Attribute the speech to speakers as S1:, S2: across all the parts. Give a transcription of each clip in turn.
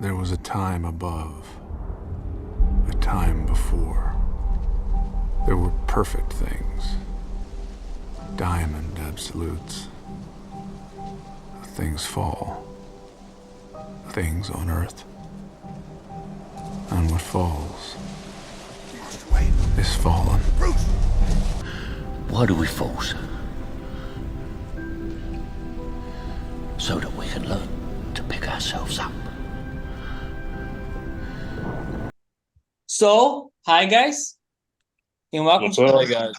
S1: There was a time above, a time before. There were perfect things, diamond absolutes. Things fall, things on earth. And what falls is fallen.
S2: Why do we fall, sir? So that we can learn to pick ourselves up.
S3: So, hi guys, and
S4: What's up, guys?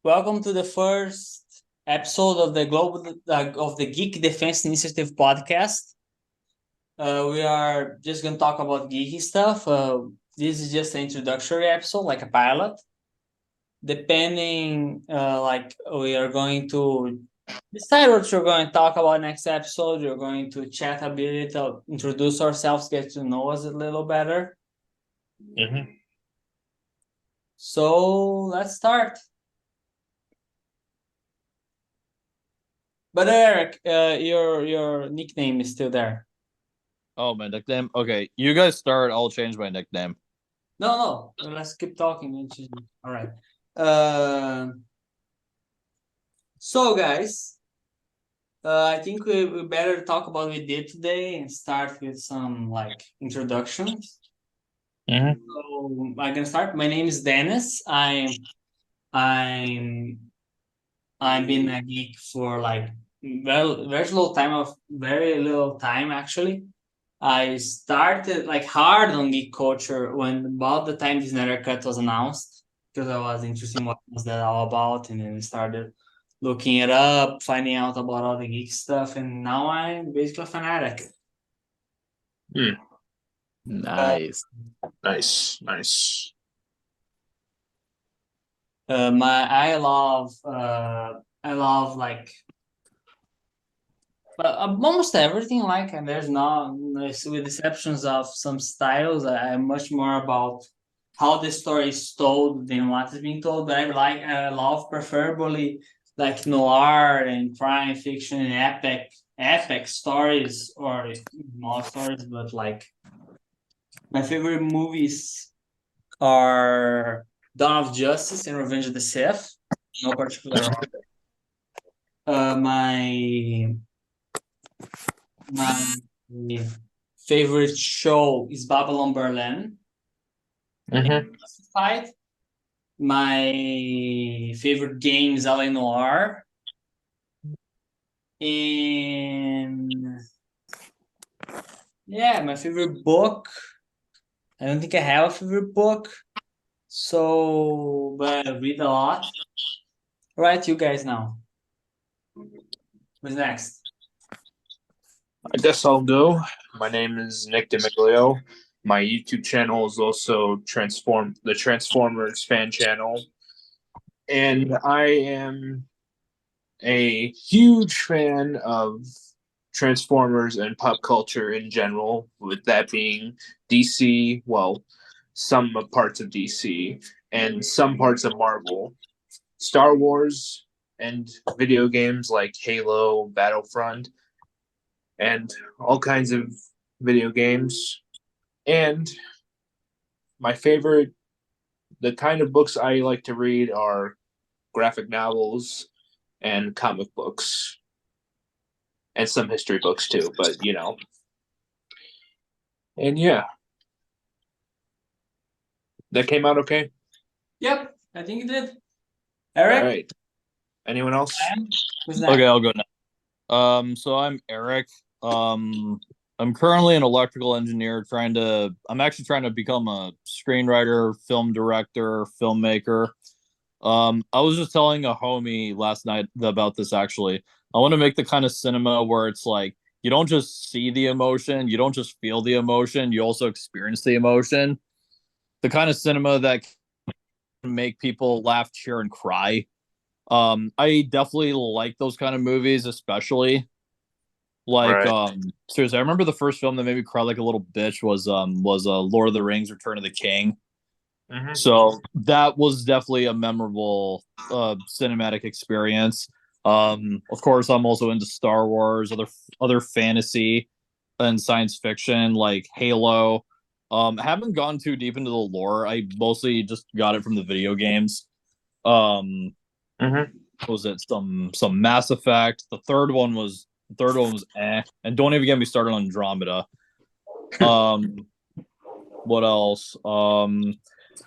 S3: welcome to the first episode of the Geek Defense Initiative podcast. We are just gonna talk about geeky stuff. This is just an introductory episode, like a pilot. Depending, we are going to decide what we're going to talk about next episode. We're going to chat a bit, introduce ourselves, get to know us a little better.
S4: Mm-hmm.
S3: So let's start. But Eric, your nickname is still there.
S4: Oh, my nickname? Okay, you guys start. I'll change my nickname.
S3: No, let's keep talking. All right. So guys, I think we better talk about what we did today and start with some introductions.
S4: Mm-hmm.
S3: So I can start. My name is Dennis. I'm been a geek for very little time actually. I started hard on geek culture when about the time this Snyder Cut was announced, because I was interested in what was that all about, and then I started looking it up, finding out about all the geek stuff, and now I'm basically a fanatic.
S4: Nice. Nice.
S3: I love almost everything, and there's with exceptions of some styles. I'm much more about how the story is told than what is being told. But I love preferably noir and crime fiction and epic stories, or small stories. But my favorite movies are Dawn of Justice and Revenge of the Sith. No particular order. My favorite show is Babylon Berlin.
S4: Mm-hmm.
S3: Classified. My favorite game is LA Noir. And yeah, my favorite book. I don't think I have a favorite book. But I read a lot. All right, you guys now. Who's next?
S4: I guess I'll go. My name is Nick DeMiglio. My YouTube channel is also the Transformers fan channel. And I am a huge fan of Transformers and pop culture in general, with that being DC, well, some parts of DC and some parts of Marvel, Star Wars, and video games like Halo, Battlefront, and all kinds of video games. And my favorite, the kind of books I like to read are graphic novels and comic books. And some history books too, but And yeah. That came out okay?
S3: Yep, I think you did. Eric?
S4: All right. Anyone else?
S3: Who's that?
S4: Okay, I'll go now. So I'm Eric. I'm currently an electrical engineer I'm actually trying to become a screenwriter, film director, filmmaker. I was just telling a homie last night about this actually. I want to make the kind of cinema where it's like you don't just see the emotion, you don't just feel the emotion, you also experience the emotion. The kind of cinema that can make people laugh, cheer, and cry. I definitely like those kind of movies, especially seriously, I remember the first film that made me cry like a little bitch was Lord of the Rings: Return of the King.
S3: Mm-hmm.
S4: So that was definitely a memorable cinematic experience. Of course, I'm also into Star Wars, other fantasy.
S5: and science fiction, like Halo. Haven't gone too deep into the lore. I mostly just got it from the video games. Um,
S4: Mm-hmm.
S5: was it some Mass Effect? The third one was and don't even get me started on Andromeda. What else?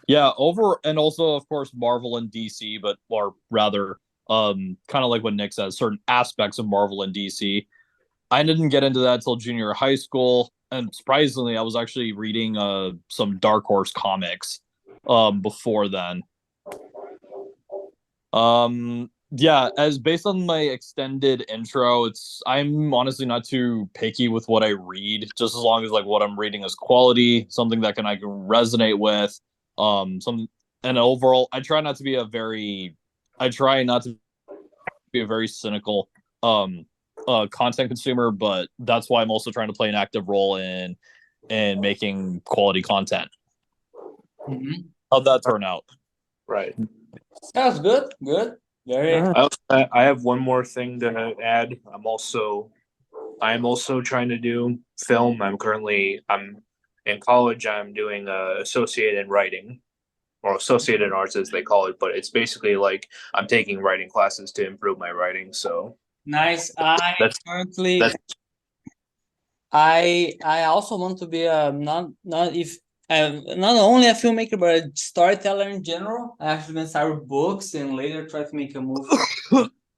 S5: Yeah, over and also of course Marvel and DC, but or rather, kind of like what Nick says, certain aspects of Marvel and DC. I didn't get into that till junior high school, and surprisingly, I was actually reading some Dark Horse comics before then. Yeah, as based on my extended intro, I'm honestly not too picky with what I read, just as long as like what I'm reading is quality, something that I can resonate with. Some and overall, I try not to be a very cynical content consumer, but that's why I'm also trying to play an active role in making quality content.
S3: Mm-hmm.
S5: How'd that turn out?
S4: Right.
S3: Sounds good. Good. Very.
S4: I have one more thing to add. I'm also trying to do film. I'm in college. I'm doing associated writing or associated arts as they call it, but it's basically like I'm taking writing classes to improve my writing. So
S3: Nice. I
S4: that's
S3: currently
S4: that's
S3: I also want to be not only a filmmaker but a storyteller in general. I actually gonna start with books and later try to make a movie.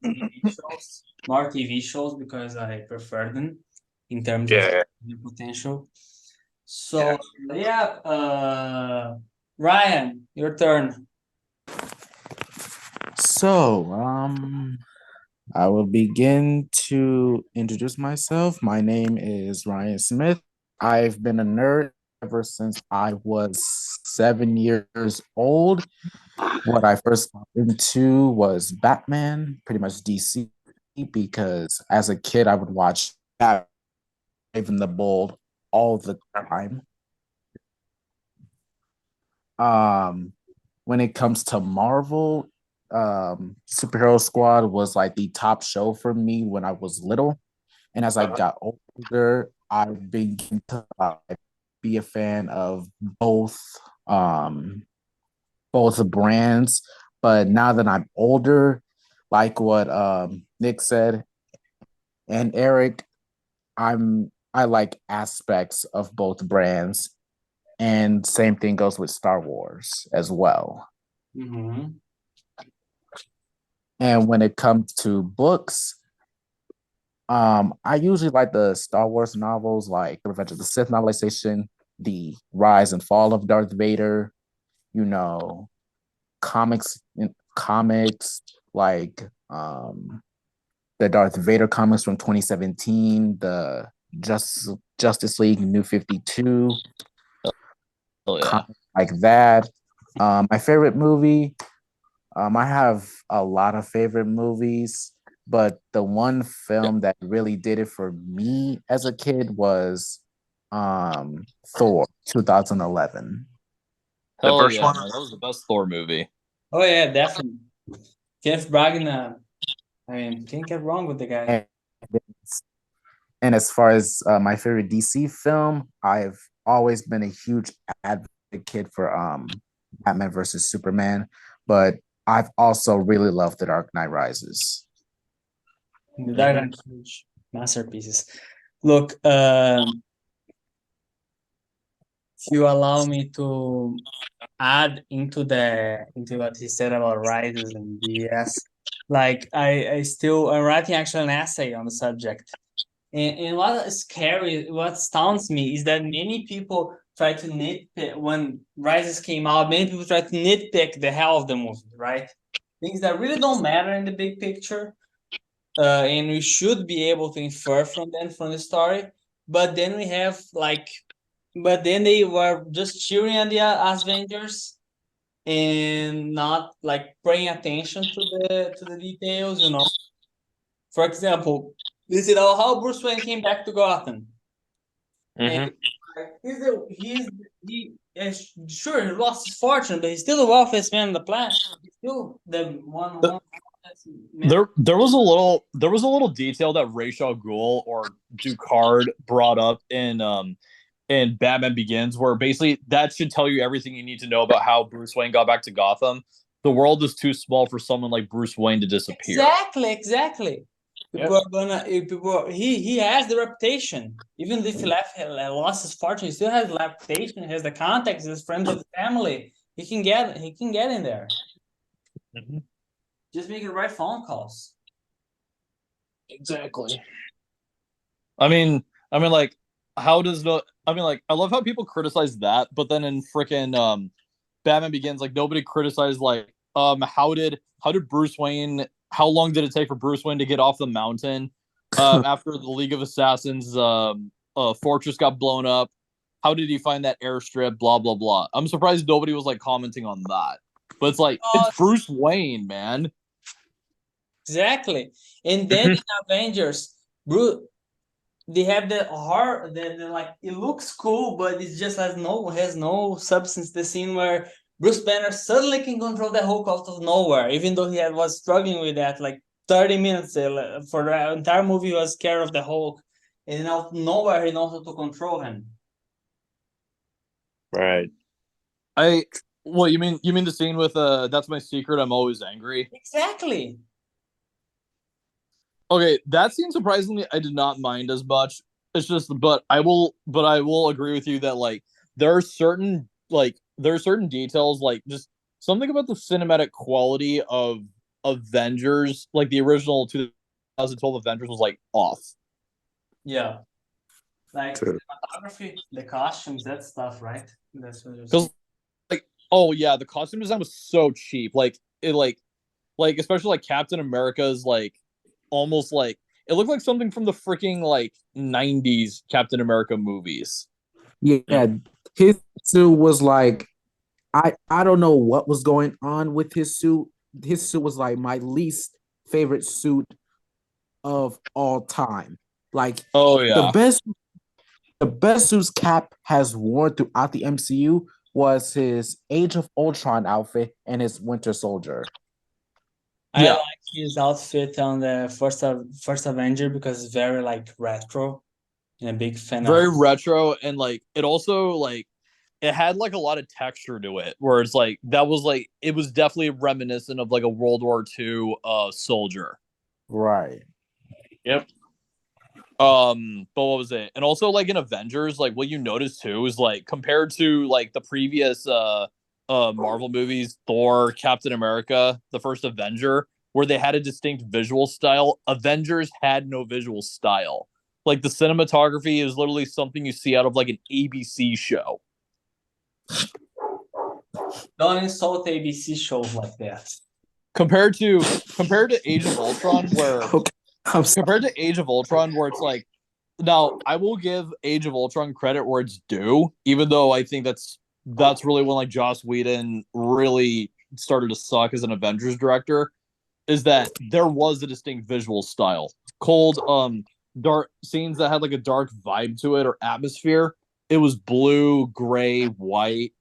S3: TV shows, more TV shows because I prefer them in terms of
S4: yeah.
S3: the potential. So yeah, Ryan, your turn.
S6: So, I will begin to introduce myself. My name is Ryan Smith. I've been a nerd ever since I was 7 years old. What I first got into was Batman, pretty much DC, because as a kid I would watch Brave the Bold all the time. When it comes to Marvel, Superhero Squad was like the top show for me when I was little. And as I got older, I began to be a fan of um, both brands. But now that I'm older, like what Nick said and Eric, I like aspects of both brands. And same thing goes with Star Wars as well.
S3: Mm-hmm.
S6: And when it comes to books, I usually like the Star Wars novels, like The Revenge of the Sith novelization, The Rise and Fall of Darth Vader, you know, comics like the Darth Vader comics from 2017, the Justice League New 52,
S5: Oh yeah.
S6: like that. My favorite movie, I have a lot of favorite movies, but the one film that really did it for me as a kid was Thor 2011.
S4: The
S5: Hell
S4: first
S5: yeah,
S4: one.
S5: man. That was the best Thor movie.
S3: Oh yeah, definitely. Kenneth Branagh. I mean, can't get wrong with the guy.
S6: And, and as far as my favorite DC film, I've always been a huge advocate for Batman versus Superman, but I've also really loved The Dark Knight Rises.
S3: The Dark Knight is huge masterpieces. Look, if you allow me to add into what he said about rises and BS, like I'm writing actually an essay on the subject. And what is scary, what astounds me is that many people try to nitpick when Rises came out, many people try to nitpick the hell of the movie, right? Things that really don't matter in the big picture. And we should be able to infer from them from the story. But then but then they were just cheering at the Avengers and not like paying attention to the details, you know. For example, this is how Bruce Wayne came back to Gotham. And sure he lost his fortune, but he's still the wealthiest man on the planet. He's still the one
S5: There was a little detail that Ra's al Ghul or Ducard brought up in Batman Begins, where basically that should tell you everything you need to know about how Bruce Wayne got back to Gotham. The world is too small for someone like Bruce Wayne to disappear.
S3: Exactly. People are gonna. He has the reputation. Even if lost his fortune, he still has the reputation. He has the contacts. His friends of the family. He can get in there.
S4: Mhm.
S3: Just make the right phone calls.
S4: Exactly.
S5: Like, how does the? Like, I love how people criticize that, but then in freaking Batman Begins, like nobody criticized like how did Bruce Wayne? How long did it take for Bruce Wayne to get off the mountain after the League of Assassins fortress got blown up? How did he find that airstrip? Blah blah blah. I'm surprised nobody was like commenting on that. But it's like it's Bruce Wayne, man.
S3: Exactly. And then in Avengers, Bruce, they have the horror. The like it looks cool, but it just has no substance. The scene where Bruce Banner suddenly can control the Hulk out of nowhere, even though was struggling with that like 30 minutes for the entire movie. He was scared of the Hulk, and out of nowhere he knows how to control him.
S4: Right.
S5: What you mean the scene with that's my secret, I'm always angry?
S3: Exactly.
S5: Okay, that scene surprisingly I did not mind as much. It's just but I will agree with you that like there are certain details, like just something about the cinematic quality of Avengers, like the original 2012 Avengers was like off.
S3: Yeah. Like cinematography, the costumes, that stuff, right? That's what you're
S5: saying. Like, oh yeah, the costume design was so cheap. Like it like especially like Captain America's like almost like it looked like something from the freaking like 90s Captain America movies.
S6: Yeah, his suit was like I don't know what was going on with his suit. His suit was like my least favorite suit of all time. Like
S5: oh yeah,
S6: the best suits Cap has worn throughout the MCU was his Age of Ultron outfit and his Winter Soldier.
S3: I like his outfit on the first Avenger because it's very like retro, and a big fan
S5: very
S3: of
S5: retro, and like it also like it had like a lot of texture to it, where it's like that was like it was definitely reminiscent of like a World War II soldier.
S6: Right.
S4: Yep.
S5: But what was it? And also like in Avengers, like what you notice too is like compared to like the previous Marvel movies, Thor, Captain America, the first Avenger, where they had a distinct visual style, Avengers had no visual style. Like the cinematography is literally something you see out of like an ABC show.
S3: Don't insult ABC shows like that.
S5: Compared to Age of Ultron, where
S6: Okay.
S5: compared to Age of Ultron, where it's like, now I will give Age of Ultron credit where it's due, even though I think that's really when like Joss Whedon really started to suck as an Avengers director, is that there was a distinct visual style. Cold, dark scenes that had like a dark vibe to it or atmosphere. It was blue, gray, white.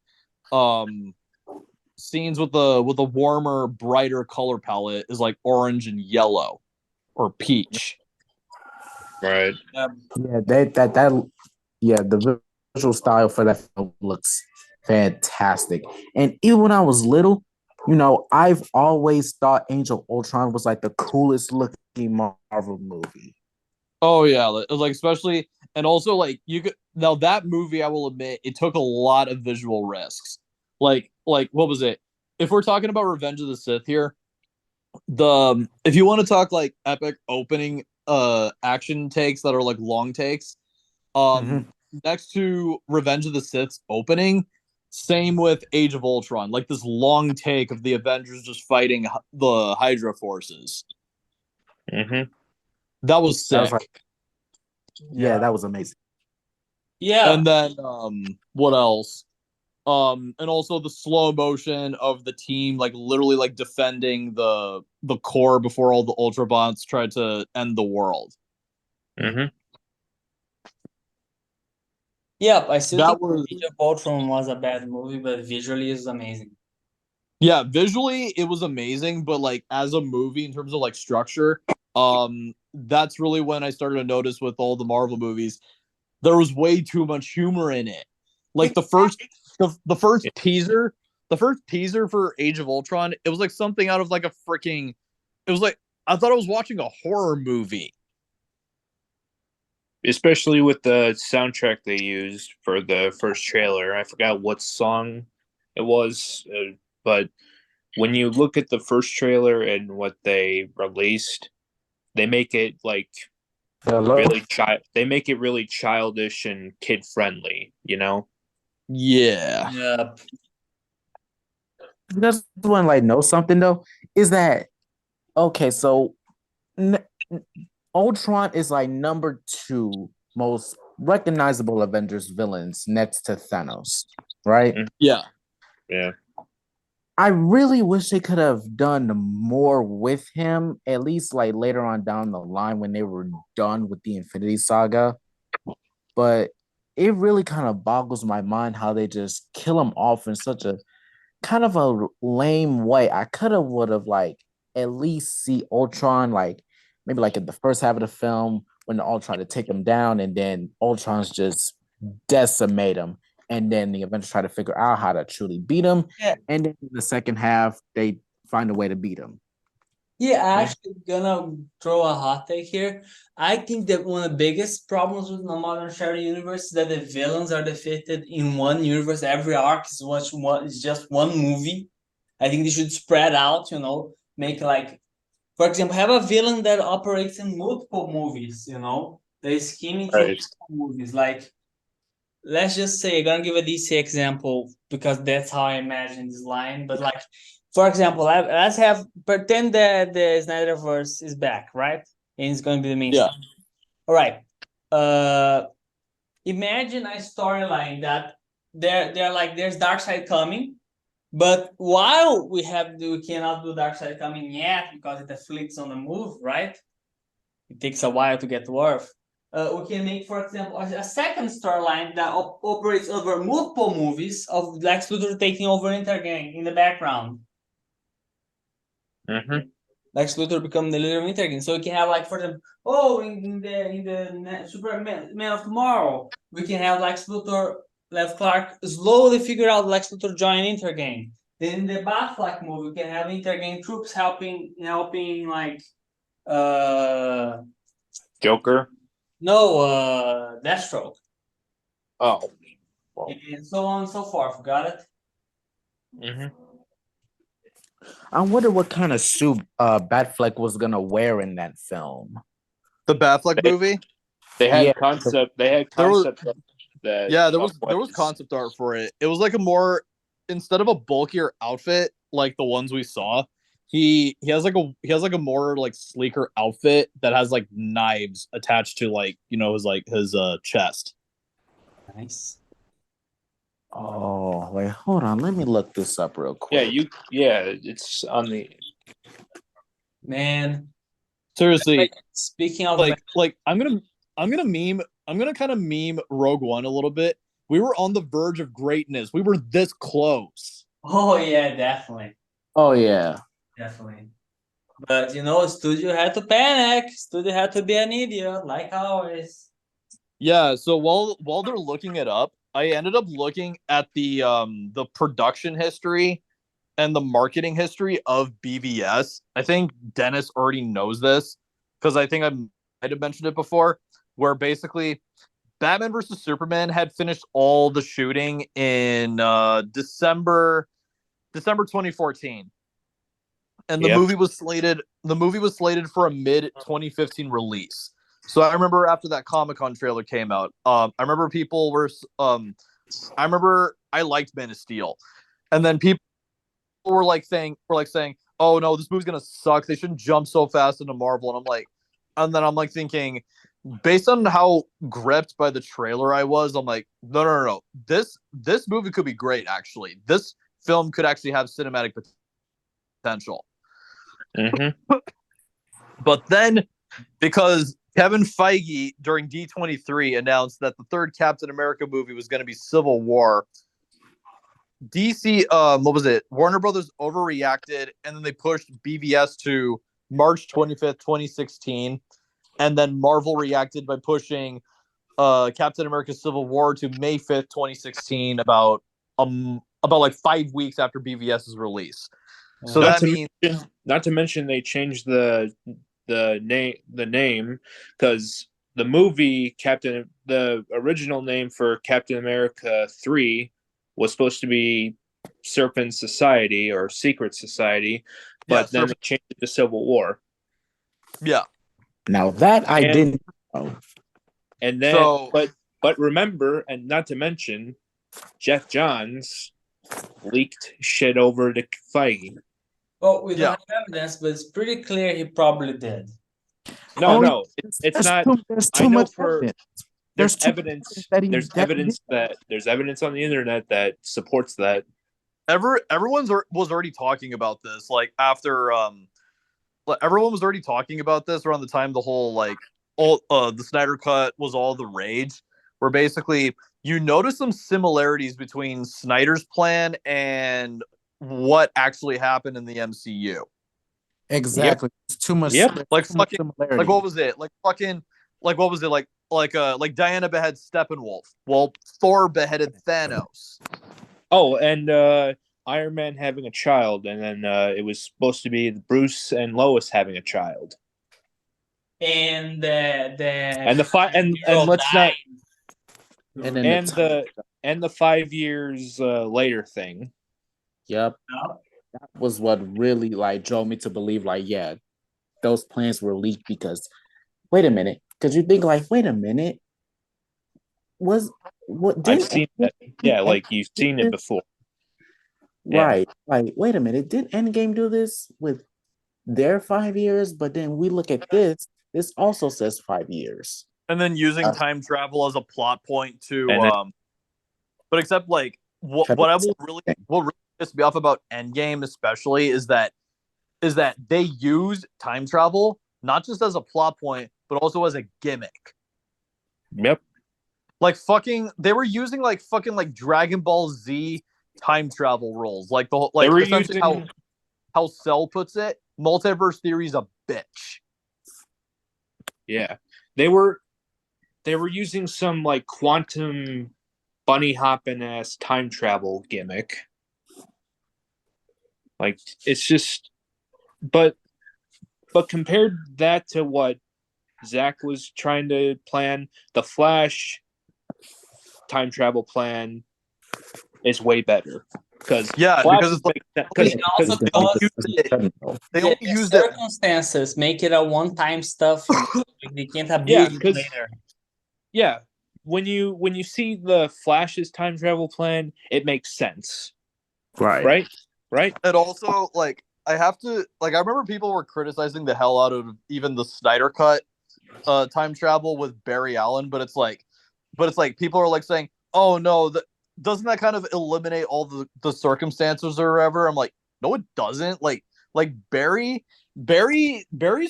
S5: Scenes with a warmer, brighter color palette is like orange and yellow or peach.
S4: Right.
S6: Yeah, the visual style for that film looks fantastic. And even when I was little, I've always thought Angel Ultron was like the coolest looking Marvel movie.
S5: Oh yeah, like especially and also like you could now that movie I will admit it took a lot of visual risks. Like what was it? If we're talking about Revenge of the Sith here, if you want to talk like epic opening action takes that are like long takes, next to Revenge of the Sith's opening, same with Age of Ultron, like this long take of the Avengers just fighting the Hydra forces. That was sick.
S6: That was amazing.
S3: Yeah.
S5: And then what else? And also the slow motion of the team like literally like defending the core before all the Ultrabots tried to end the world.
S3: Yeah, I still think Age of Ultron was a bad movie, but visually it's amazing.
S5: Yeah, visually it was amazing, but like as a movie in terms of like structure, that's really when I started to notice with all the Marvel movies, there was way too much humor in it. Like the first teaser, the first teaser for Age of Ultron, it was like something out of like a freaking it was like I thought I was watching a horror movie.
S4: Especially with the soundtrack they used for the first trailer. I forgot what song it was, but when you look at the first trailer and what they released, they make it like
S6: Hello?
S4: they make it really childish and kid friendly, you know?
S5: Yeah.
S3: Yep.
S6: Just want to like know something though. Is that okay? So n- Ultron is like number two most recognizable Avengers villains next to Thanos, right?
S5: Yeah.
S4: Yeah.
S6: I really wish they could have done more with him, at least like later on down the line when they were done with the Infinity Saga. But it really kind of boggles my mind how they just kill him off in such a kind of a lame way. I could have would have like at least see Ultron like maybe like in the first half of the film when they're all trying to take him down, and then Ultron's just decimate him, and then the Avengers try to figure out how to truly beat him,
S3: Yeah.
S6: and then in the second half they find a way to beat him.
S3: Yeah, actually gonna throw a hot take here. I think that one of the biggest problems with the modern shared universe is that the villains are defeated in one universe. Every arc is just one movie. I think they should spread out, make like, for example, have a villain that operates in multiple movies, They're scheming through
S4: Right.
S3: multiple movies. Like, let's just say, I'm gonna give a DC example because that's how I imagine this line. But like, for example, let's have pretend that the Snyderverse is back, right? And it's gonna be the main
S5: Yeah.
S3: story. All right. Uh, Imagine a storyline that they're like there's Darkseid coming, but while we cannot do Darkseid coming yet because it afflicts on the move, right? It takes a while to get to Earth. We can make, for example, a second storyline that operates over multiple movies of Lex Luthor taking over Intergang in the background.
S4: Mm-hmm.
S3: Lex Luthor become the leader of Intergang. So we can have like, for example, in the Superman Man of Tomorrow, we can have Lex Luthor, Lev Clark slowly figure out Lex Luthor join Intergang. Then in the Batfleck movie, we can have Intergang troops helping like uh
S4: Joker.
S3: no, Deathstroke,
S4: Oh. Well.
S3: and so on and so forth. Got it?
S4: Mm-hmm.
S6: I wonder what kind of suit Batfleck was gonna wear in that film.
S5: The Batfleck
S4: They,
S5: movie.
S4: they
S6: Yeah,
S4: had concept. They had
S5: There was
S4: concept of that.
S5: yeah,
S4: Of
S5: there
S4: what
S5: was concept art for it. It was like a more instead of a bulkier outfit like the ones we saw, he has like a more like sleeker outfit that has like knives attached to like, his chest.
S3: Nice.
S6: oh wait, hold on, let me look this up real
S4: Yeah,
S6: quick.
S4: it's on the.
S3: Man,
S5: Seriously,
S3: speaking of
S5: like I'm gonna kind of meme Rogue One a little bit. We were on the verge of greatness. We were this close.
S3: oh yeah, definitely,
S6: Oh yeah.
S3: definitely. But studio had to panic. Studio had to be an idiot, like always.
S5: Yeah, so while they're looking it up, I ended up looking at the production history and the marketing history of BVS. I think Dennis already knows this because I think I might have mentioned it before, where basically Batman versus Superman had finished all the shooting in December 2014, and
S4: Yep.
S5: the movie was slated for a mid 2015 release. So I remember after that Comic-Con trailer came out, I remember people were I remember I liked Man of Steel, and then people were like saying, "Oh no, this movie's gonna suck. They shouldn't jump so fast into Marvel." And then I'm like thinking, based on how gripped by the trailer I was, I'm like, no. This movie could be great. Actually, this film could actually have cinematic potential.
S4: Mm-hmm.
S5: But then, because Kevin Feige during D23 announced that the third Captain America movie was going to be Civil War, DC, what was it? Warner Brothers overreacted, and then they pushed BVS to March 25th, 2016, and then Marvel reacted by pushing Captain America: Civil War to May 5th, 2016, about like 5 weeks after BVS's release. So
S4: Not
S5: that
S4: to
S5: means
S4: not to mention they changed the name because the movie the original name for Captain America 3 was supposed to be Serpent Society or Secret Society, but then they changed it to Civil War.
S5: Yeah.
S6: Now that I
S4: And-
S6: didn't know.
S4: And then,
S5: So-
S4: but remember, and not to mention, Jeff Johns leaked shit over to Feige.
S3: Well, we
S5: Yeah.
S3: don't have evidence, but it's pretty clear he probably did.
S4: No,
S6: Oh,
S4: no, it's not.
S6: There's
S4: I
S6: too
S4: know
S6: much
S4: for
S6: evidence.
S4: there's
S6: too much
S4: evidence.
S6: that he
S4: There's evidence that there's evidence on the internet that supports that.
S5: Everyone's was already talking about this, like after everyone was already talking about this around the time the whole like all the Snyder Cut was all the rage, where basically you notice some similarities between Snyder's plan and what actually happened in the MCU.
S6: Exactly. It's too much.
S4: Yep.
S6: there's
S5: Like
S6: too much
S5: fucking
S6: similarity.
S5: like what was it? Like fucking like what was it? Like Diana beheads Steppenwolf. Well, Thor beheaded Thanos.
S4: Oh, and Iron Man having a child, and then it was supposed to be Bruce and Lois having a child,
S3: And
S4: and and
S3: hero
S4: let's not
S6: And then
S4: and the 5 years later thing.
S6: Yep. That was what really like drove me to believe like, yeah, those plans were leaked because wait a minute. Because you think like, wait a minute. Was what
S4: I've
S6: didn't
S4: seen that. Yeah, like you've seen it before.
S6: right. Like, wait a minute, did Endgame do this with their 5 years? But then we look at this also says 5 years.
S5: And then using time travel as a plot point to
S4: And then-
S5: but except like what I will really piss me off about Endgame especially is that they use time travel not just as a plot point but also as a gimmick.
S4: Yep.
S5: Like fucking they were using like fucking like Dragon Ball Z time travel rules. Like the whole like
S4: They were
S5: essentially
S4: using-
S5: how Cell puts it, multiverse theory's a bitch.
S4: Yeah, they were using some like quantum bunny hopping ass time travel gimmick. Like it's just, but compared that to what Zach was trying to plan, the Flash time travel plan is way better because
S5: because it's like
S3: also
S5: they
S3: the
S5: only used it.
S3: circumstances make it a one-time stuff. Like they can't abuse
S4: Yeah,
S3: it
S4: 'cause-
S3: later.
S4: yeah, when you see the Flash's time travel plan, it makes sense, right?
S5: And also, like, I have to, like, I remember people were criticizing the hell out of even the Snyder Cut time travel with Barry Allen, but it's like people are like saying, oh no, doesn't that kind of eliminate all the circumstances or whatever? I'm like, no, it doesn't. Like Barry's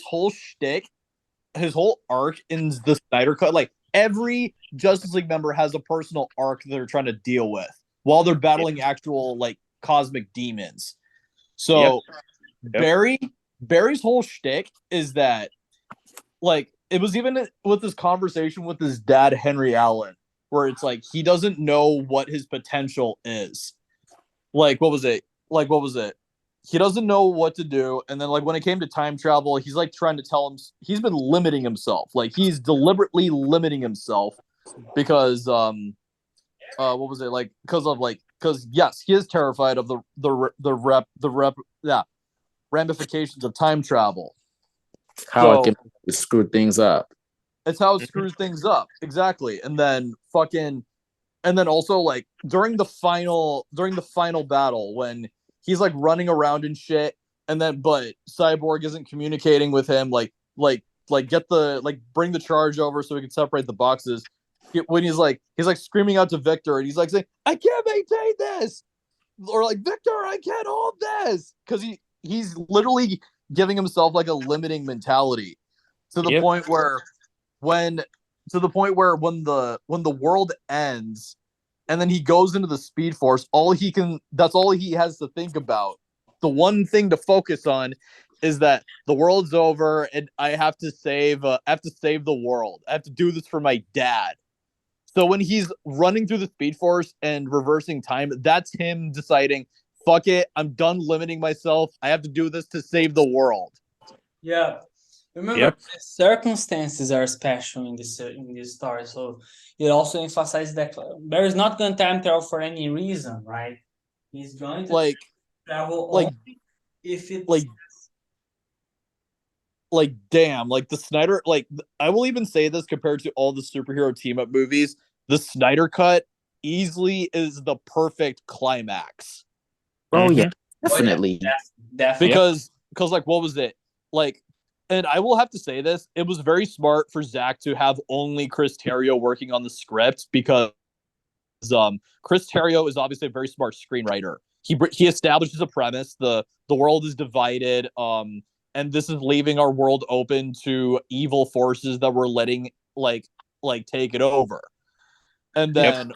S5: whole shtick, his whole arc in the Snyder Cut, like every Justice League member has a personal arc that they're trying to deal with while they're battling actual like cosmic demons. So
S4: Yep.
S5: Barry's whole shtick is that like it was even with this conversation with his dad Henry Allen, where it's like he doesn't know what his potential is. Like what was it? He doesn't know what to do, and then like when it came to time travel, he's like trying to tell him he's been limiting himself. Like he's deliberately limiting himself because what was it like because yes, he is terrified of the ramifications of time travel.
S6: How it can screw things up.
S5: It's how it screws things up. Exactly. And then also like during the final battle when he's like running around and shit, and then but Cyborg isn't communicating with him, like get the like bring the charge over so we can separate the boxes. When he's like screaming out to Victor and he's like saying, I can't maintain this, or like Victor, I can't hold this, because he's literally giving himself like a limiting mentality to the point where when the world ends, and then he goes into the Speed Force. That's all he has to think about. The one thing to focus on is that the world's over and I have to save the world. I have to do this for my dad. So when he's running through the Speed Force and reversing time, that's him deciding, fuck it, I'm done limiting myself. I have to do this to save the world.
S3: Yeah. Remember,
S4: Yep.
S3: the circumstances are special in this story. So it also emphasizes that Barry's not going to time travel for any reason, right? He's going to travel only if it's
S5: damn, like the Snyder, like I will even say this compared to all the superhero team up movies, the Snyder cut easily is the perfect climax.
S6: Oh yeah, definitely.
S3: Definitely.
S5: Because like what was it? Like, and I will have to say this, it was very smart for Zach to have only Chris Terrio working on the script because Chris Terrio is obviously a very smart screenwriter. He establishes a premise, the world is divided, and this is leaving our world open to evil forces that we're letting like take it over. And then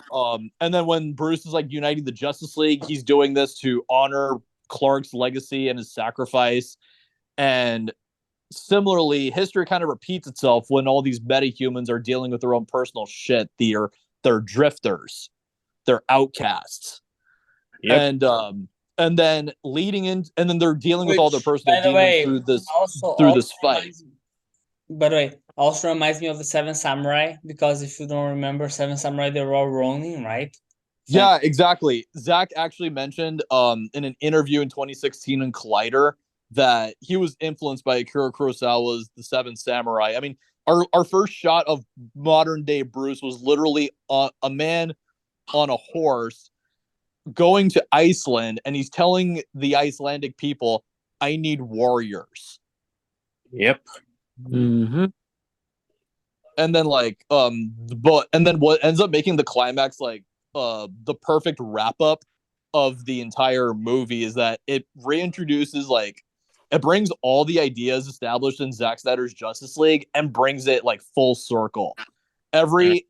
S5: when Bruce is like uniting the Justice League, he's doing this to honor Clark's legacy and his sacrifice. And similarly, history kind of repeats itself when all these metahumans are dealing with their own personal shit. They're drifters, they're outcasts. And then leading in, and then they're dealing with all their personal demons through this fight.
S3: By the way, also reminds me of the Seven Samurai, because if you don't remember, Seven Samurai, they were all Ronin, right?
S5: Yeah, exactly. Zach actually mentioned in an interview in 2016 in Collider that he was influenced by Akira Kurosawa's The Seven Samurai. I mean, our first shot of modern day Bruce was literally a man on a horse going to Iceland, and he's telling the Icelandic people, I need warriors.
S4: Yep.
S6: Mm-hmm.
S5: And then and then what ends up making the climax the perfect wrap up of the entire movie is that it reintroduces it brings all the ideas established in Zack Snyder's Justice League and brings it full circle. Every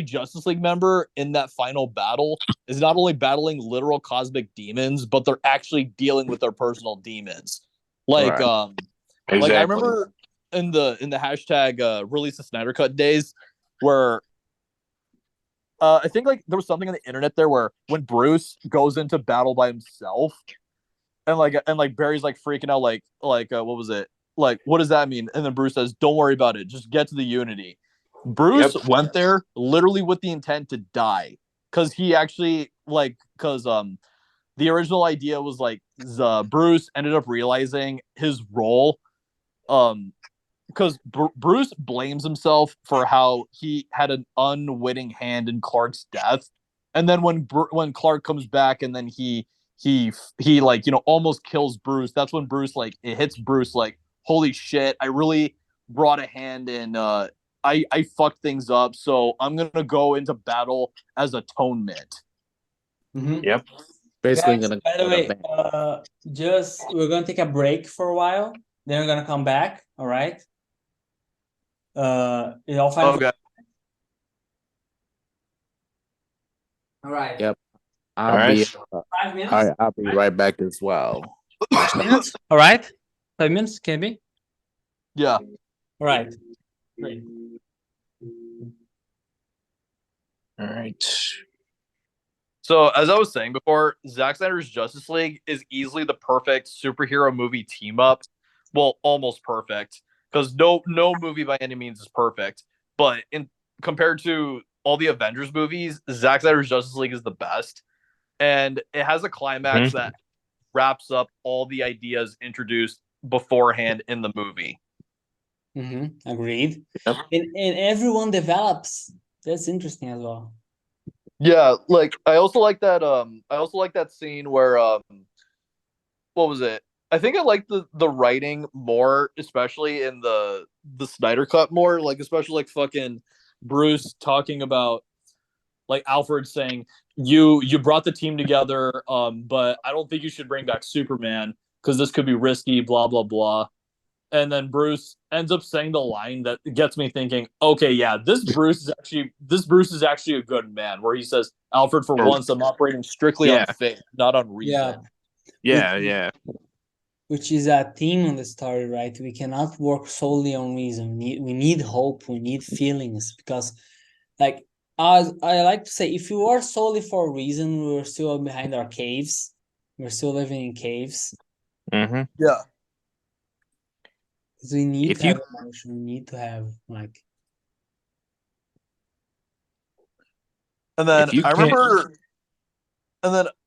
S5: Justice League member in that final battle is not only battling literal cosmic demons, but they're actually dealing with their personal demons.
S4: Exactly.
S5: I remember in the hashtag release the Snyder Cut days where I think there was something on the internet there where when Bruce goes into battle by himself and Barry's freaking out what was it? What does that mean? And then Bruce says, don't worry about it. Just get to the Unity. Bruce went there literally with the intent to die because he actually the original idea was Bruce ended up realizing his role because Bruce blames himself for how he had an unwitting hand in Clark's death, and then when Clark comes back and then he almost kills Bruce, that's when Bruce it hits Bruce holy shit, I really brought a hand in I fucked things up, so I'm gonna go into battle as atonement.
S3: Mm-hmm.
S4: Yep.
S6: Basically,
S3: Guys, by the way, we're gonna take a break for a while. Then we're gonna come back. All right. Is all fine?
S5: Okay.
S3: All right.
S6: Yep.
S4: All right.
S3: 5 minutes.
S6: I'll be right back as well.
S3: 5 minutes. All right. 5 minutes. Can it be?
S5: Yeah.
S3: All right. Great.
S4: All right.
S5: So as I was saying before, Zack Snyder's Justice League is easily the perfect superhero movie team up. Well, almost perfect, because no movie by any means is perfect. But compared to all the Avengers movies, Zack Snyder's Justice League is the best, and it has a climax that wraps up all the ideas introduced beforehand in the movie.
S3: Mm-hmm. Agreed.
S4: Yep.
S3: And everyone develops. That's interesting as well.
S5: Yeah, I also like that scene where what was it? I think I like the writing more, especially in the Snyder cut more, especially fucking Bruce talking about Alfred saying you brought the team together, but I don't think you should bring back Superman because this could be risky, blah blah blah. And then Bruce ends up saying the line that gets me thinking, okay, yeah, this Bruce is actually a good man, where he says, Alfred, for once, I'm operating strictly on
S4: Yeah.
S5: faith, not on
S3: Yeah.
S5: reason.
S4: Yeah.
S3: Which is a theme on the story, right? We cannot work solely on reason. We need hope. We need feelings, because, like, as I like to say, if you are solely for a reason, we're still behind our caves. We're still living in caves.
S4: Mm-hmm.
S5: Yeah.
S3: Because we need
S4: If
S3: to
S4: you
S3: have emotion. We need to have, like,
S5: And then
S4: if you
S5: I
S4: can't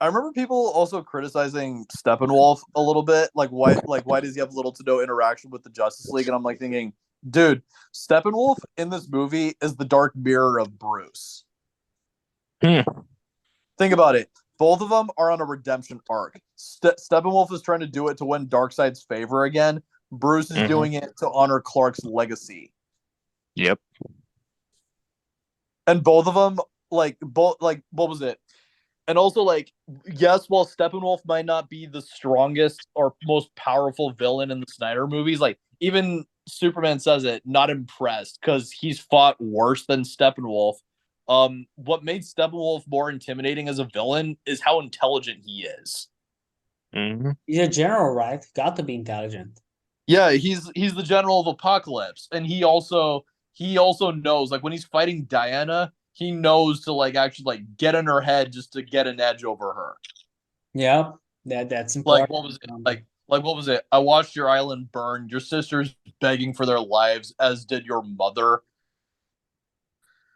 S5: remember people also criticizing Steppenwolf a little bit, like why does he have little to no interaction with the Justice League? And I'm like thinking, dude, Steppenwolf in this movie is the dark mirror of Bruce. Think about it. Both of them are on a redemption arc. Steppenwolf is trying to do it to win Darkseid's favor again. Bruce is doing it to honor Clark's legacy.
S4: Yep.
S5: And both of them, what was it? And also, like, yes, while Steppenwolf might not be the strongest or most powerful villain in the Snyder movies, like, even Superman says it, not impressed, because he's fought worse than Steppenwolf. What made Steppenwolf more intimidating as a villain is how intelligent he is.
S4: Mm-hmm.
S3: he's a general, right? Got to be intelligent.
S5: Yeah, he's the general of Apocalypse, and he also knows, like, when he's fighting Diana, he knows to, like, actually, like, get in her head just to get an edge over her.
S3: Yeah, that's
S5: Like,
S3: important.
S5: what was it? Like what was it? I watched your island burn. Your sisters begging for their lives, as did your mother.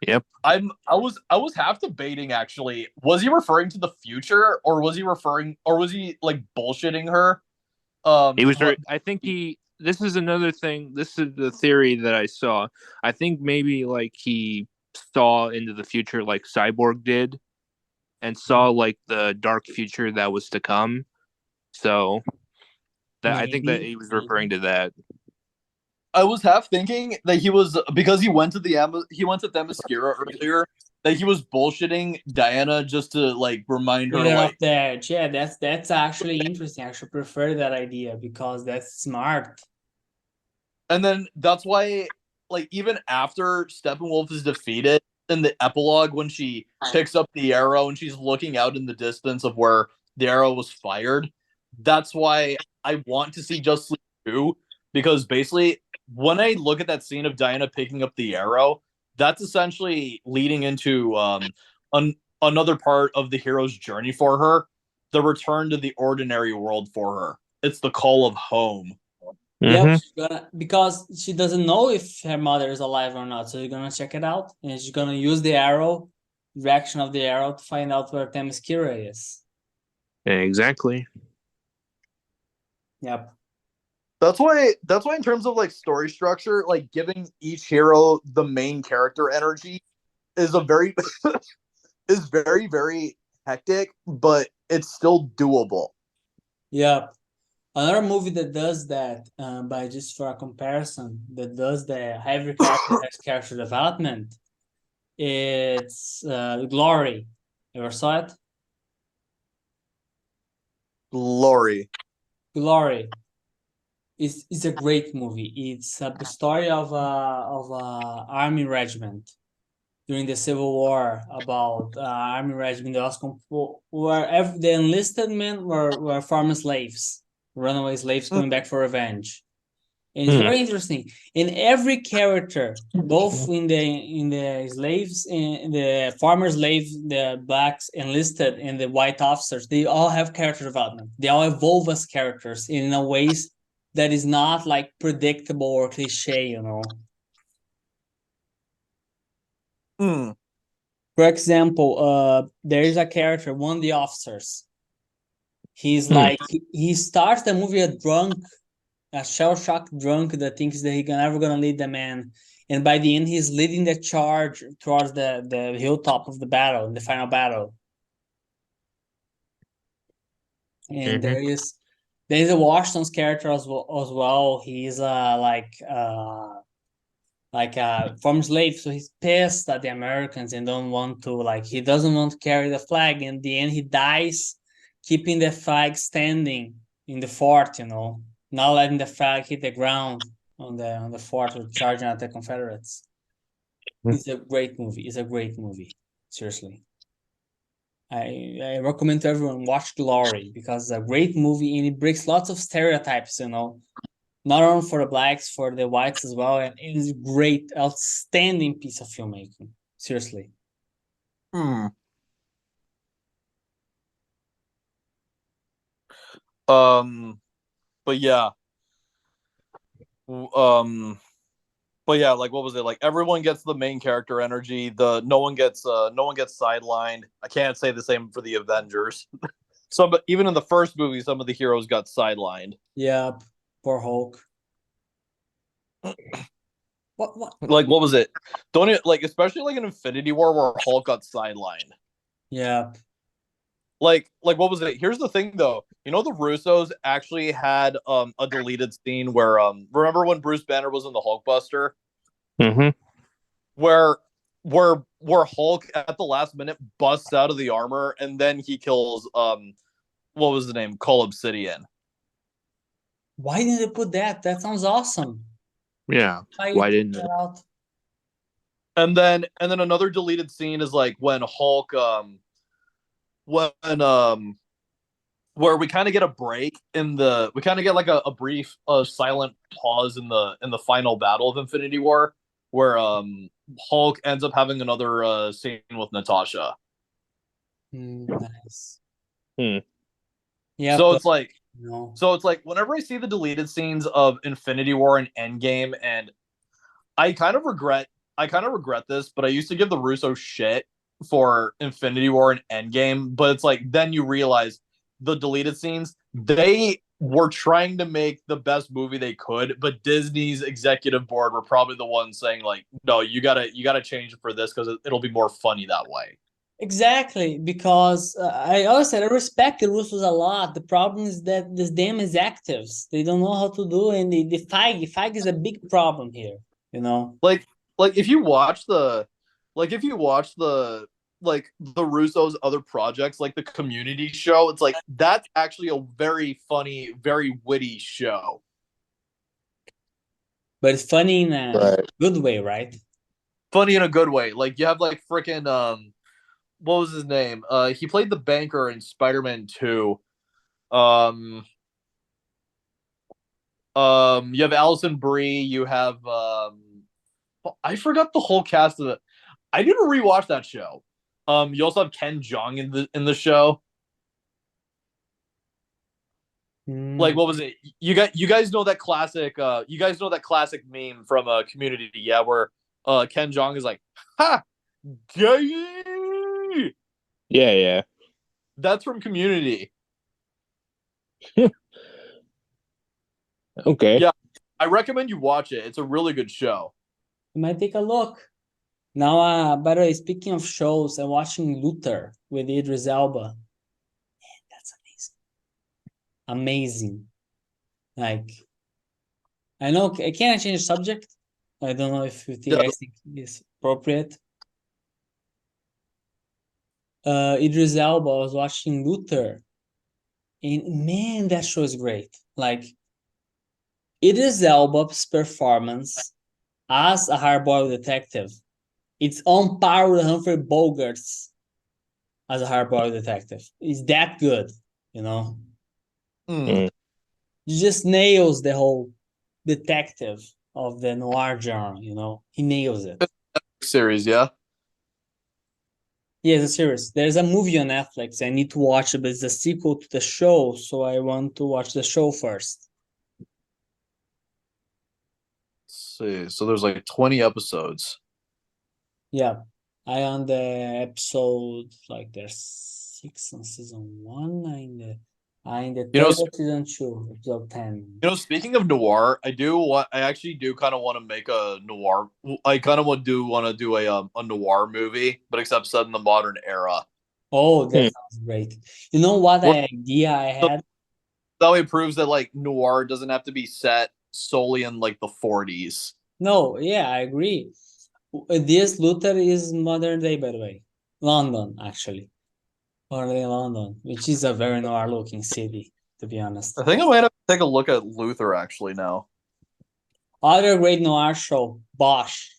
S4: Yep.
S5: I was half debating, actually. Was he referring to the future, or was he like bullshitting her?
S4: He was very, I think this is another thing. This is the theory that I saw. I think maybe like he saw into the future like Cyborg did and saw like the dark future that was to come. So that I think that he was referring to that.
S5: I was half thinking that he was, because he went to Themyscira earlier, that he was bullshitting Diana just to, like, remind her,
S3: Get off
S5: like,
S3: the edge. Yeah, that's actually interesting. I should prefer that idea, because that's smart.
S5: and then that's why, like, even after Steppenwolf is defeated in the epilogue, when she picks up the arrow and she's looking out in the distance of where the arrow was fired, that's why I want to see Justice League 2, because basically, when I look at that scene of Diana picking up the arrow, that's essentially leading into another part of the hero's journey for her, the return to the ordinary world for her. It's the call of home.
S3: Yep, she's gonna, because she doesn't know if her mother is alive or not, so she's gonna check it out, and she's gonna use the arrow, direction of the arrow, to find out where Themyscira is.
S4: Exactly.
S3: Yep.
S5: That's why in terms of, like, story structure, like, giving each hero the main character energy is a very is very, very hectic, but it's still doable.
S3: Yep. Another movie that does that, by just for a comparison, that does that, every character has character development, it's Glory. Ever saw it?
S5: Glory.
S3: Glory. It's a great movie. It's a story of a army regiment during the Civil War, about army regiment that was where the enlisted men were former slaves, runaway slaves coming back for revenge. And it's very interesting. In every character, both in the slaves, in the farmer slaves, the blacks enlisted, and the white officers, they all have character development. They all evolve as characters in a ways that is not like predictable or cliche, you know. For example, there is a character, one of the officers. He's like he starts the movie a drunk, a shell-shocked drunk that thinks that he's never gonna lead the man, and by the end he's leading the charge towards the hilltop of the battle, in the final battle. And there is a Washington's character as well. He's like a former slave, so he's pissed at the Americans and don't want to, like, he doesn't want to carry the flag. In the end, he dies keeping the flag standing in the fort, you know. not letting the flag hit the ground on the fort or charging at the Confederates. It's a great movie. It's a great movie. Seriously. I recommend to everyone watch Glory because it's a great movie and it breaks lots of stereotypes, not only for the blacks, for the whites as well. And it is great, outstanding piece of filmmaking. Seriously.
S5: Hmm. But yeah. But yeah, like what was it? Like everyone gets the main character energy. No one gets sidelined. I can't say the same for the Avengers. But even in the first movie, some of the heroes got sidelined.
S3: Yep. Poor Hulk. What?
S5: Like what was it? Don't it like especially like in Infinity War where Hulk got sidelined.
S3: Yeah.
S5: Like what was it? Here's the thing though. You know the Russos actually had a deleted scene where remember when Bruce Banner was in the Hulkbuster?
S4: Mm-hmm.
S5: Where Hulk at the last minute busts out of the armor and then he kills what was the name? Call Obsidian.
S3: Why didn't they put that? That sounds awesome.
S4: Yeah. Why didn't it?
S3: Out?
S5: And then another deleted scene is like when Hulk where we kind of get a break we kind of get like a brief silent pause in the final battle of Infinity War where Hulk ends up having another scene with Natasha.
S3: Nice.
S5: Yeah. So it's like whenever I see the deleted scenes of Infinity War and Endgame, and I kind of regret this, but I used to give the Russo shit for Infinity War and Endgame, but it's like then you realize the deleted scenes, they were trying to make the best movie they could, but Disney's executive board were probably the ones saying like, no, you gotta change it for this because it'll be more funny that way.
S3: Exactly, because I always said I respect the Russos a lot. The problem is that this damn executives, they don't know how to do, and the Feige is a big problem here.
S5: Like if you watch the Russos' other projects, like the Community show, it's like that's actually a very funny, very witty show.
S3: But it's funny in a good way, right?
S5: Funny in a good way. Like you have like freaking what was his name? He played the banker in Spider-Man 2. You have Alison Brie, you have I forgot the whole cast of it. I need to rewatch that show. You also have Ken Jeong in the show. Like what was it? You guys know that classic meme from Community, yeah, where Ken Jeong is like, ha, gay.
S4: Yeah.
S5: That's from Community.
S4: Okay.
S5: Yeah, I recommend you watch it. It's a really good show.
S3: You might take a look. Now, by the way, speaking of shows, I'm watching Luther with Idris Elba. Man, that's amazing. Like, I know, can I change the subject? I don't know if you guys think it's appropriate. Idris Elba was watching Luther, and man, that show is great. Like, Idris Elba's performance as a hardboiled detective, it's on par with Humphrey Bogart's as a hardboiled detective. It's that good, He just nails the whole detective of the noir genre, He nails it.
S5: Series, yeah.
S3: Yeah, it's a series. There's a movie on Netflix. I need to watch it, but it's a sequel to the show, so I want to watch the show first.
S5: Let's see. So there's like 20 episodes.
S3: Yeah. I on the episode, like there's 6 on season 1. I in the third season 2, episode 10.
S5: Speaking of noir, I actually do kind of want to make a noir. I kind of want to do a noir movie, but except set in the modern era.
S3: Oh, that sounds great. You know what idea I had?
S5: That way it proves that like noir doesn't have to be set solely in like the 40s.
S3: No, yeah, I agree. This Luther is modern day, by the way. London, actually. Modern day London, which is a very noir looking city, to be honest.
S5: I think I might have take a look at Luther actually now.
S3: Other great noir show, Bosch.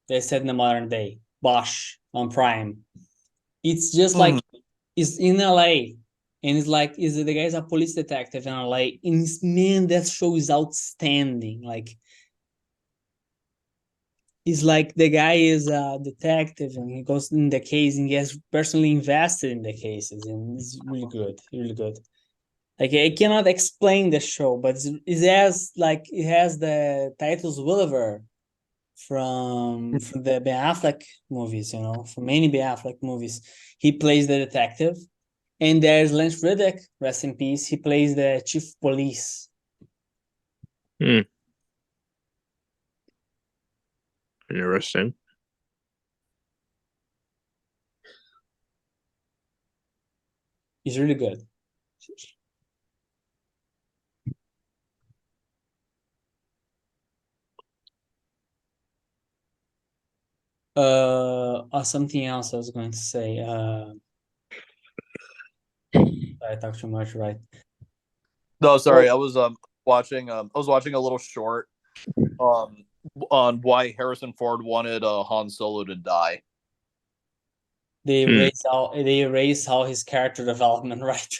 S3: They said in the modern day, Bosch on Prime. It's just like it's in LA, and it's like is the guy's a police detective in LA, and man, that show is outstanding. Like, it's like the guy is a detective, and he goes in the case, and he has personally invested in the cases, and it's really good, really good. Like, I cannot explain the show, but it has the titles Williver from the Ben Affleck movies, from many Ben Affleck movies. He plays the detective, and there's Lance Reddick, rest in peace. He plays the chief of police.
S4: Interesting.
S3: He's really good. Something else I was going to say. I talked too much, right?
S5: No, sorry, I was watching a little short on why Harrison Ford wanted Han Solo to die.
S3: They erase all his character development, right?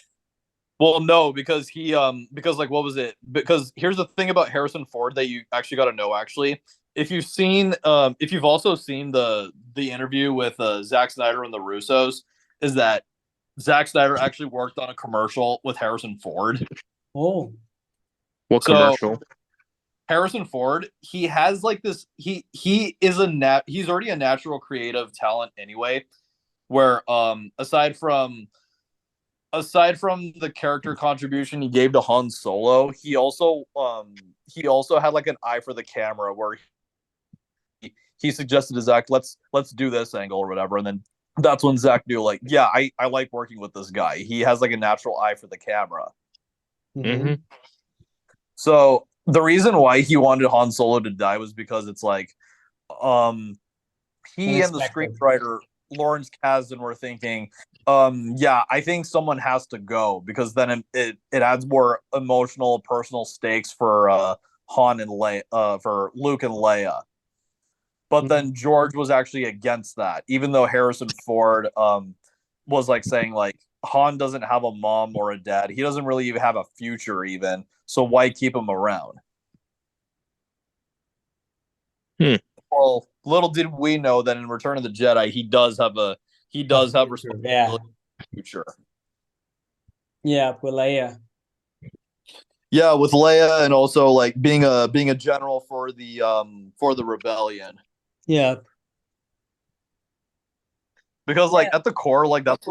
S5: Well, no, because because like what was it? Because here's the thing about Harrison Ford that you actually got to know. Actually, if you've also seen the interview with Zack Snyder and the Russos, is that Zack Snyder actually worked on a commercial with Harrison Ford.
S3: Oh,
S4: What
S5: So,
S4: commercial?
S5: Harrison Ford, he has like this. He's already a natural creative talent anyway. Where aside from the character contribution he gave to Han Solo, he also had like an eye for the camera where he suggested to Zach, let's do this angle or whatever, and then that's when Zach knew like, yeah, I like working with this guy. He has like a natural eye for the camera.
S4: Mm-hmm.
S5: So the reason why he wanted Han Solo to die was because it's like he and the
S3: unexpected.
S5: screenwriter Lawrence Kasdan were thinking, yeah, I think someone has to go because then it adds more emotional, personal stakes for Han and Leia, for Luke and Leia. But then George was actually against that, even though Harrison Ford was like saying like Han doesn't have a mom or a dad. He doesn't really even have a future even. So why keep him around? Well, little did we know that in Return of the Jedi, he does have responsibility
S3: Yeah.
S5: future.
S3: Yeah, with Leia.
S5: Yeah, with Leia and also like being a general for the rebellion.
S3: Yeah.
S5: Because like at the core, like that's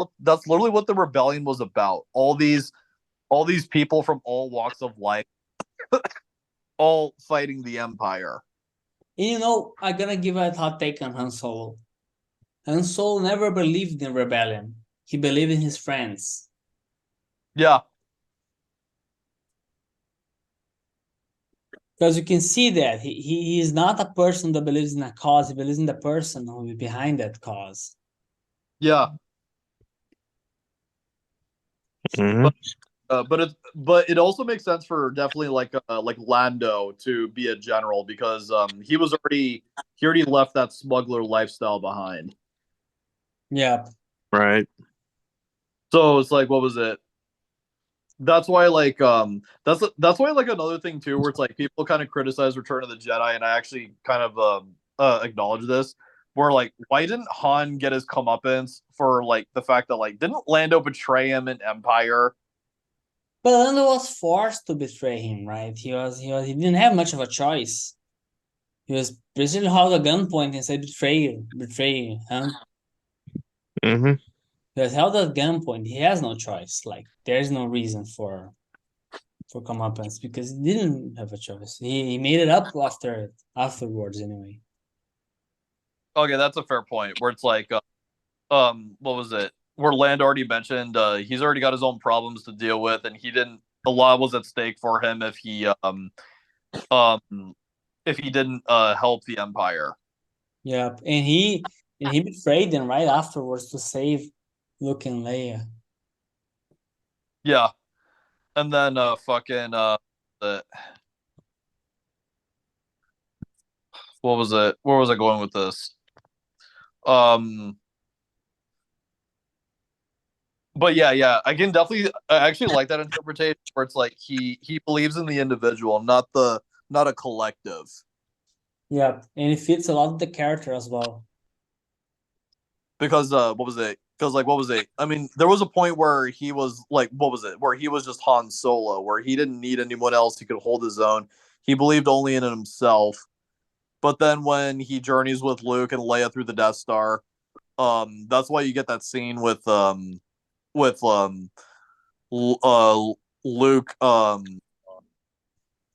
S5: literally what the rebellion was about. All these people from all walks of life all fighting the Empire.
S3: And I'm gonna give a hot take on Han Solo. Han Solo never believed in rebellion. He believed in his friends.
S5: Yeah.
S3: Because you can see that he is not a person that believes in a cause. He believes in the person who is behind that cause.
S5: Yeah.
S4: Mm-hmm.
S5: But it also makes sense for definitely like Lando to be a general because he already left that smuggler lifestyle behind.
S3: Yeah.
S4: Right.
S5: So it's like, what was it? That's why that's why like another thing too, where it's like people kind of criticize Return of the Jedi, and I actually kind of acknowledge this. Where like, why didn't Han get his comeuppance for like the fact that like didn't Lando betray him in Empire?
S3: But Lando was forced to betray him, right? He didn't have much of a choice. He was basically held at gunpoint and said, betray you, huh?
S4: Mm-hmm.
S3: He was held at gunpoint. He has no choice. Like, there's no reason for comeuppance because he didn't have a choice. He made it up afterwards anyway.
S5: Okay, that's a fair point. Where it's like, what was it? Where Land already mentioned, he's already got his own problems to deal with, and he didn't. A lot was at stake for him if he didn't help the Empire.
S3: Yeah, and he betrayed them right afterwards to save Luke and Leia.
S5: Yeah, and then fucking it? What was it? Where was I going with this? But yeah, I can definitely. I actually like that interpretation where it's like he believes in the individual, not a collective.
S3: Yeah, and it fits a lot of the character as well.
S5: Because what was it? Because like what was it? I mean, there was a point where he was like, what was it? Where he was just Han Solo, where he didn't need anyone else. He could hold his own. He believed only in himself. But then when he journeys with Luke and Leia through the Death Star, that's why you get that scene with Luke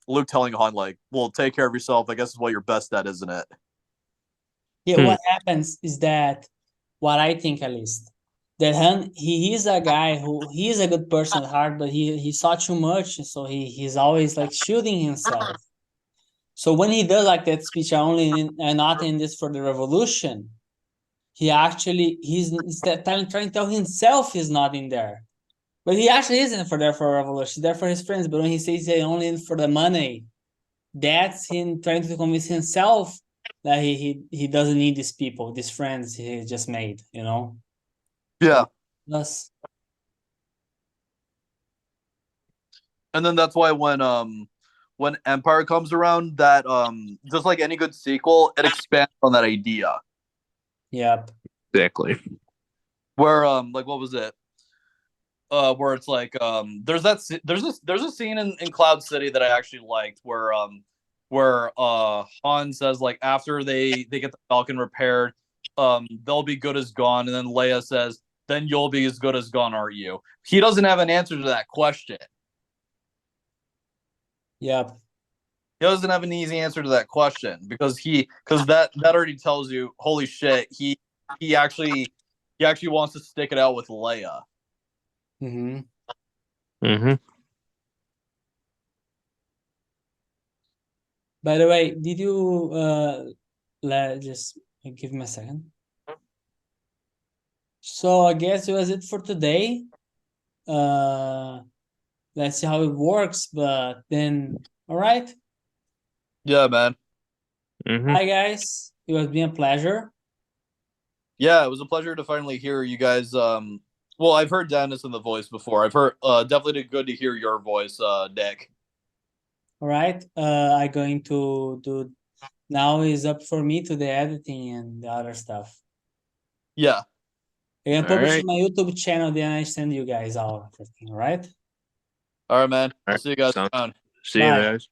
S5: Luke telling Han like, "Well, take care of yourself. I guess is what you're best at, isn't it?"
S3: Yeah, what happens is that, what I think at least, that he is a guy who he is a good person at heart, but he saw too much, so he's always like shooting himself. So when he does like that speech, I'm not in this for the revolution, he's trying to tell himself he's not in there. But he actually isn't for there for a revolution, he's there for his friends. But when he says he's only in for the money, that's him trying to convince himself that he doesn't need these people, these friends he just made, you know?
S5: Yeah,
S3: That's
S5: and then that's why when Empire comes around, that just like any good sequel, it expands on that idea.
S3: yep.
S4: Exactly.
S5: Where like what was it? Where it's like there's a scene in Cloud City that I actually liked where Han says like after they get the Falcon repaired, they'll be good as gone, and then Leia says, then you'll be as good as gone, aren't you? He doesn't have an answer to that question.
S3: Yep.
S5: He doesn't have an easy answer to that question because that already tells you, holy shit, he actually wants to stick it out with Leia.
S3: Mm-hmm.
S4: Mm-hmm.
S3: By the way, did you just give me a second? So I guess it was it for today. Let's see how it works, but then all right.
S5: Yeah, man.
S4: Mm-hmm.
S3: Hi guys. It was been a pleasure.
S5: Yeah, it was a pleasure to finally hear you guys. Well, I've heard Dennis in the voice before. I've heard definitely good to hear your voice, Nick.
S3: All right. I going to do now is up for me to the editing and the other stuff.
S5: Yeah.
S3: I'm gonna
S4: All
S3: publish
S4: right.
S3: on my YouTube channel, then I send you guys all everything, all right?
S5: All right, man.
S4: All
S5: I'll
S4: right.
S5: see you guys
S4: Sounds.
S5: around.
S4: See you
S3: Bye.
S4: guys.